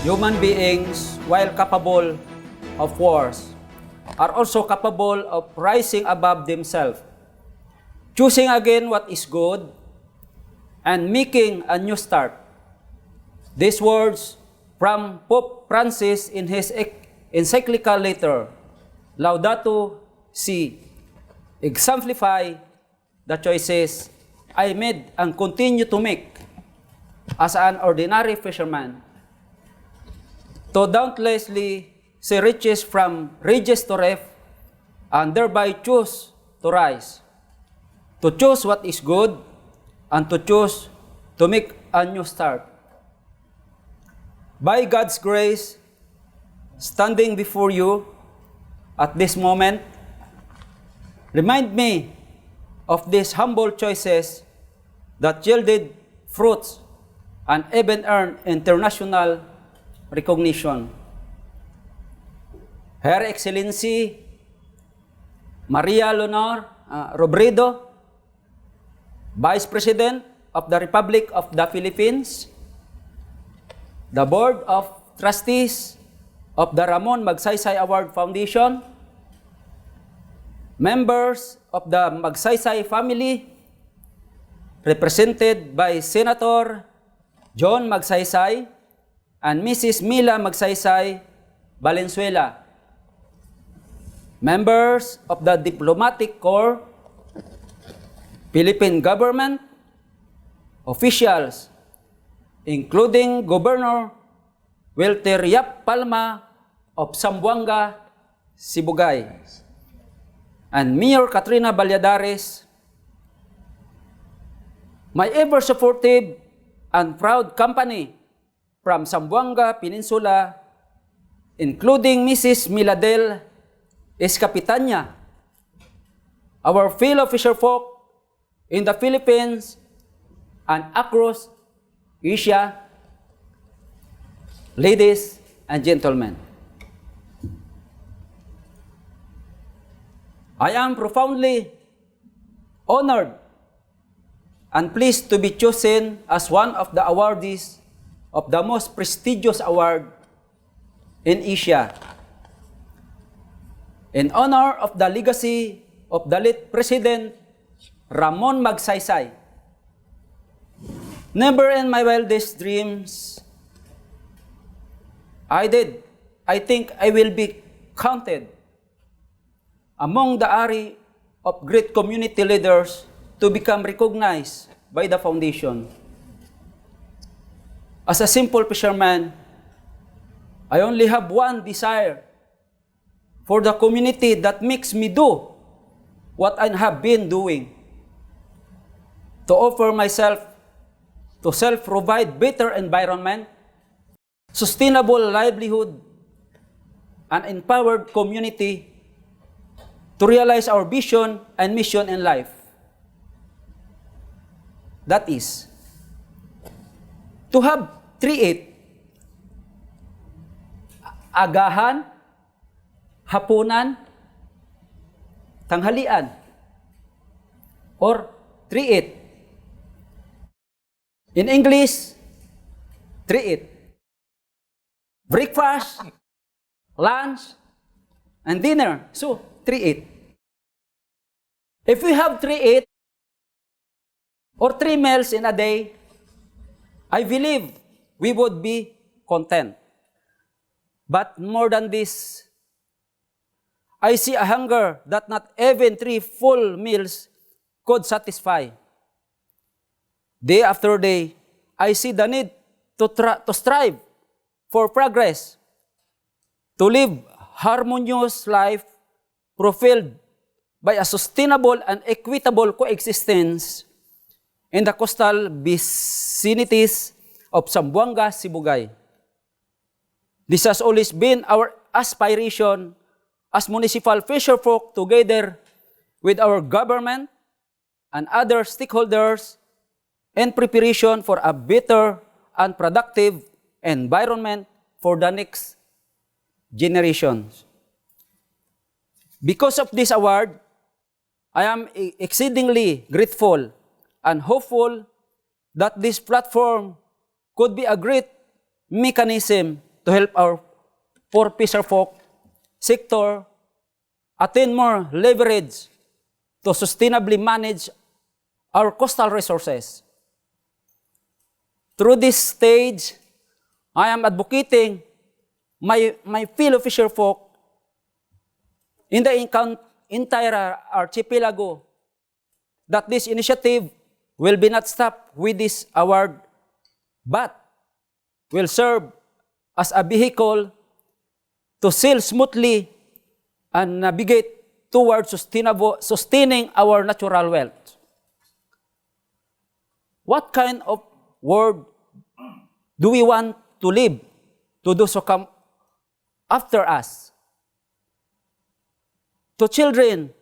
Human beings, while capable of wars, are also capable of rising above themselves, choosing again what is good, and making a new start. These words from Pope Francis in his encyclical letter, Laudato Si, exemplify the choices I made and continue to make as an ordinary fisherman, to dauntlessly see riches from riches to ref, and thereby choose to rise, to choose what is good, and to choose to make a new start. By God's grace, standing before you at this moment, remind me of these humble choices that yielded fruits and even earned international recognition. Her Excellency Maria Leonor Robredo, Vice President of the Republic of the Philippines, the Board of Trustees of the Ramon Magsaysay Award Foundation, members of the Magsaysay family, represented by Senator John Magsaysay and Mrs. Mila Magsaysay Valenzuela, members of the Diplomatic Corps, Philippine government, officials, including Governor Welter Yap Palma of Zamboanga, Sibugay, and Mayor Katrina Valladares, my ever-supportive and proud company from Zamboanga Peninsula, including Mrs. Miladel Escapitanya, our fellow fisherfolk in the Philippines and across Asia, ladies and gentlemen, I am profoundly honored and pleased to be chosen as one of the awardees of the most prestigious award in Asia, in honor of the legacy of the late President Ramon Magsaysay. Never in my wildest dreams I think I will be counted among the array of great community leaders to become recognized by the foundation. As a simple fisherman, I only have one desire for the community that makes me do what I have been doing, to offer myself to self-provide better environment, sustainable livelihood, and empowered community to realize our vision and mission in life. That is, to have 3-8, agahan, hapunan, tanghalian, or 3-8. In English, 3-8. Breakfast, lunch, and dinner. So, 3-8. If we have 3-8 or 3 meals in a day, I believe we would be content. But more than this, I see a hunger that not even 3 full meals could satisfy. Day after day, I see the need to strive for progress, to live harmonious life fulfilled by a sustainable and equitable coexistence in the coastal vicinities of Zamboanga, Sibugay. This has always been our aspiration as municipal fisherfolk, together with our government and other stakeholders, in preparation for a better and productive environment for the next generations. Because of this award, I am exceedingly grateful and hopeful that this platform could be a great mechanism to help our poor fisherfolk sector attain more leverage to sustainably manage our coastal resources. Through this stage, I am advocating my fellow fisherfolk in the entire archipelago that this initiative will be not stopped with this award, but will serve as a vehicle to sail smoothly and navigate towards sustaining our natural wealth. What kind of world do we want to live to those who come after us? To children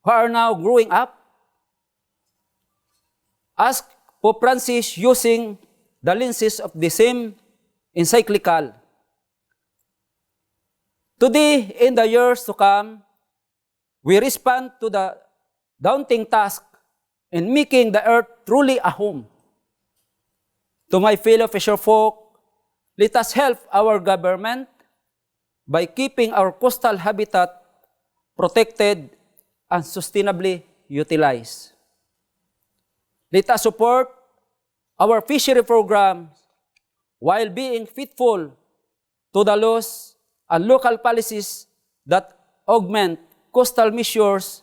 who are now growing up, ask Pope Francis using the lenses of the same encyclical. Today, in the years to come, we respond to the daunting task in making the earth truly a home. To my fellow fisherfolk, let us help our government by keeping our coastal habitat protected and sustainably utilized. Let us support our fishery programs while being faithful to the laws and local policies that augment coastal measures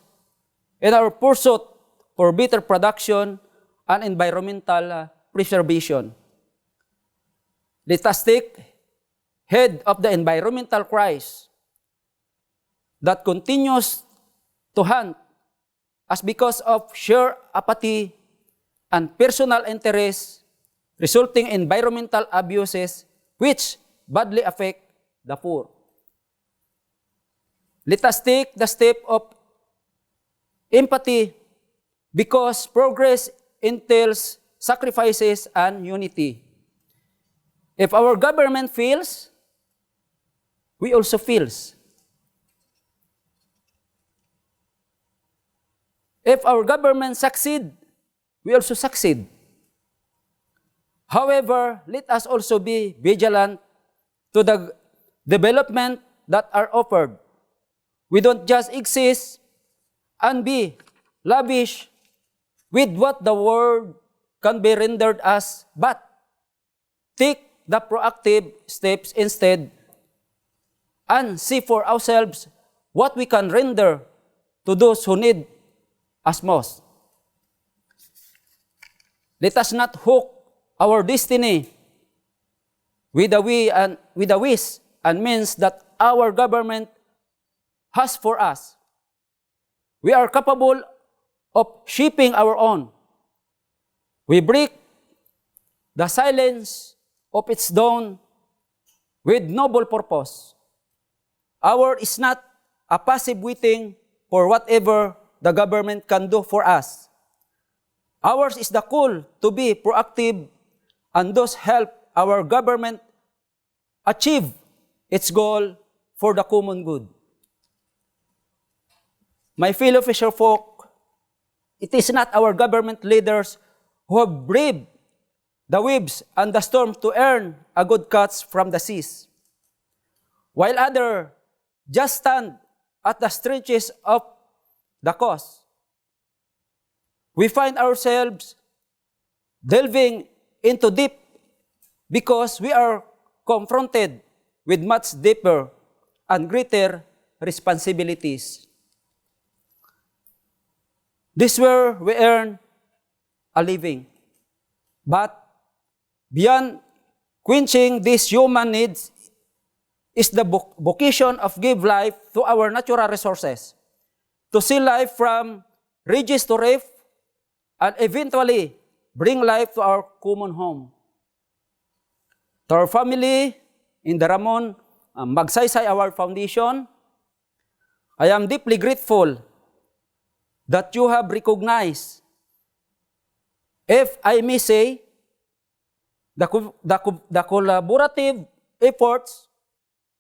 in our pursuit for better production and environmental preservation. Let us take heed of the environmental crisis that continues to haunt us because of sheer apathy and personal interest, resulting in environmental abuses which badly affect the poor. Let us take the step of empathy because progress entails sacrifices and unity. If our government fails, we also fails. If our government succeed, we also succeed. However, let us also be vigilant to the development that are offered. We don't just exist and be lavish with what the world can be rendered us, but take the proactive steps instead and see for ourselves what we can render to those who need us most. Let us not hook our destiny with the wish and means that our government has for us. We are capable of shaping our own. We break the silence of its dawn with noble purpose. Ours is not a passive waiting for whatever the government can do for us. Ours is the call to be proactive and thus help our government achieve its goal for the common good. My fellow fisherfolk, it is not our government leaders who have braved the waves and the storm to earn a good catch from the seas, while others just stand at the stretches of the coast. We find ourselves delving into deep because we are confronted with much deeper and greater responsibilities. This is where we earn a living. But beyond quenching these human needs is the vocation of give life to our natural resources, to see life from ridges to reef, and eventually bring life to our common home. To our family in the Ramon Magsaysay Awardee Foundation, I am deeply grateful that you have recognized, if I may say, the collaborative efforts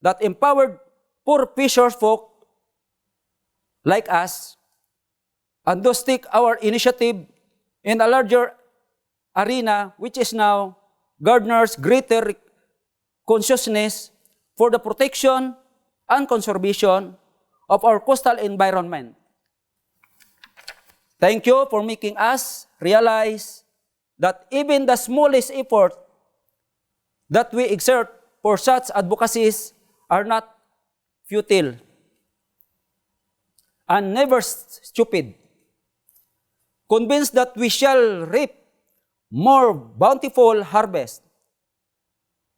that empowered poor fisherfolk like us, and thus take our initiative in a larger arena, which is now garners greater consciousness for the protection and conservation of our coastal environment. Thank you for making us realize that even the smallest effort that we exert for such advocacies are not futile and never stupid. Convinced that we shall reap more bountiful harvest,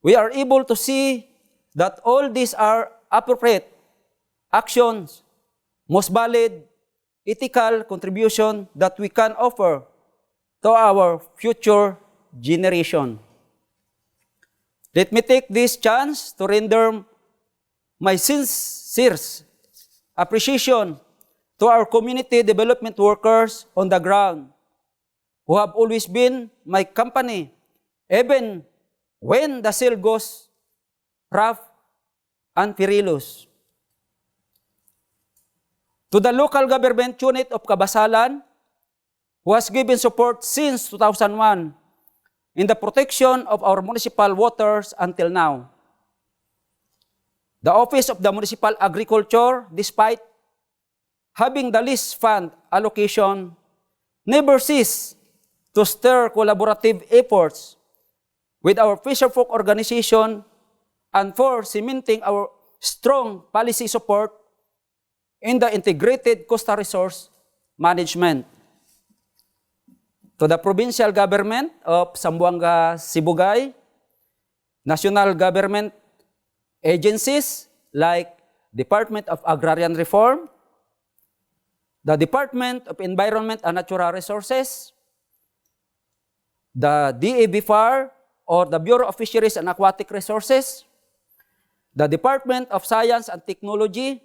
we are able to see that all these are appropriate actions, most valid ethical contribution that we can offer to our future generation. Let me take this chance to render my sincere appreciation to our community development workers on the ground who have always been my company, even when the sail goes rough and perilous. To the local government unit of Cabasalan, who has given support since 2001 in the protection of our municipal waters until now. The Office of the Municipal Agriculture, despite having the least fund allocation, never cease to stir collaborative efforts with our fisherfolk organization and for cementing our strong policy support in the integrated coastal resource management. To the provincial government of Zamboanga, Sibugay, national government agencies like Department of Agrarian Reform, the Department of Environment and Natural Resources, the DABFAR or the Bureau of Fisheries and Aquatic Resources, the Department of Science and Technology,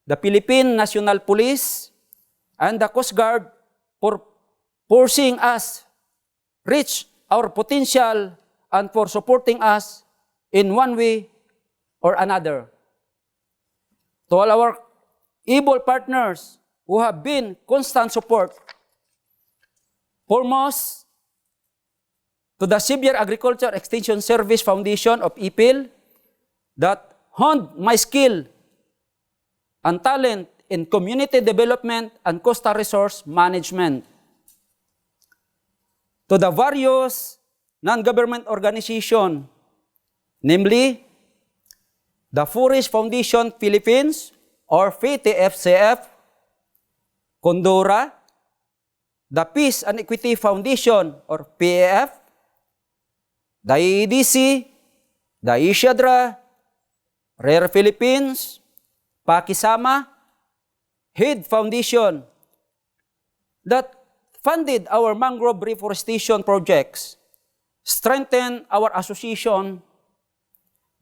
the Philippine National Police, and the Coast Guard for forcing us reach our potential and for supporting us in one way or another. To all our able partners who have been constant support, foremost to the Xavier Agriculture Extension Service Foundation of IPIL that honed my skill and talent in community development and coastal resource management. To the various non-government organizations, namely the Forest Foundation Philippines or FTFCF, Condora, the Peace and Equity Foundation or PAF, the EDC, the Isyadra, Rare Philippines, Pakisama, HID Foundation that funded our mangrove reforestation projects, strengthened our association,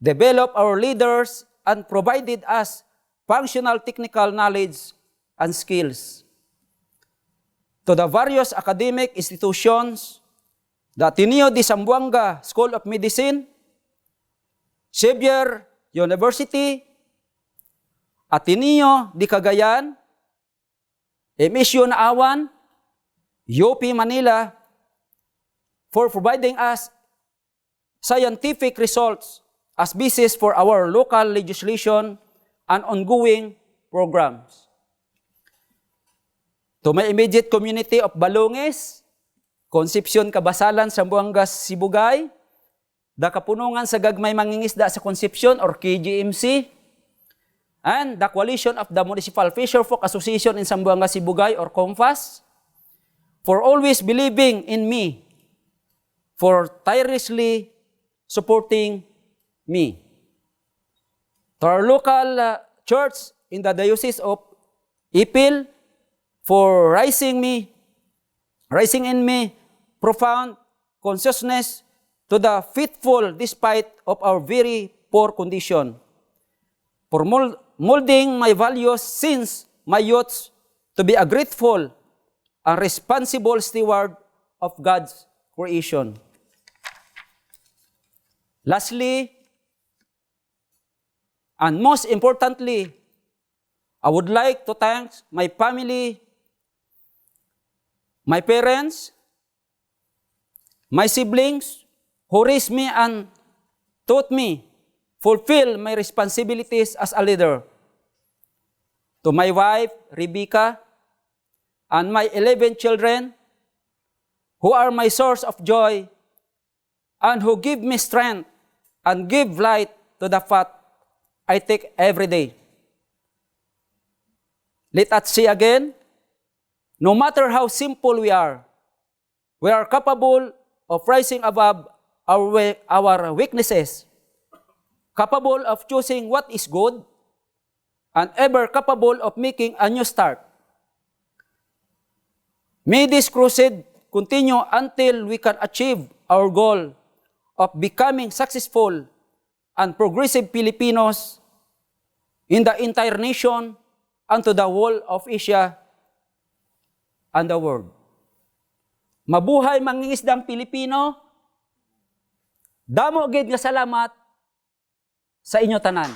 developed our leaders, and provided us functional technical knowledge and skills. To the various academic institutions, the Ateneo de Zamboanga School of Medicine, Xavier University, Ateneo de Cagayan, MSU Naawan, UP Manila, for providing us scientific results as basis for our local legislation and ongoing programs. To my immediate community of Balonges, Concepcion, Cabasalan, Zamboanga, Sibugay, the Kapunungan sa Gagmay Mangingisda sa Concepcion or KGMC, and the Coalition of the Municipal Fisherfolk Association in Zamboanga, Sibugay or COMFAS, for always believing in me, for tirelessly supporting me. To our local church in the Diocese of Ipil, for raising in me profound consciousness to the faithful despite of our very poor condition. For molding my values since my youth to be a grateful and responsible steward of God's creation. Lastly, and most importantly, I would like to thank my family, my parents, my siblings who raised me and taught me fulfill my responsibilities as a leader. To my wife, Rebecca, and my 11 children, who are my source of joy, and who give me strength and give light to the path I take every day. Let us see again, no matter how simple we are capable of rising above our weaknesses, capable of choosing what is good, and ever capable of making a new start. May this crusade continue until we can achieve our goal of becoming successful and progressive Filipinos in the entire nation and to the whole of Asia and the world. Mabuhay mangingisdang Pilipino. Damo gid nga salamat sa inyo tanan.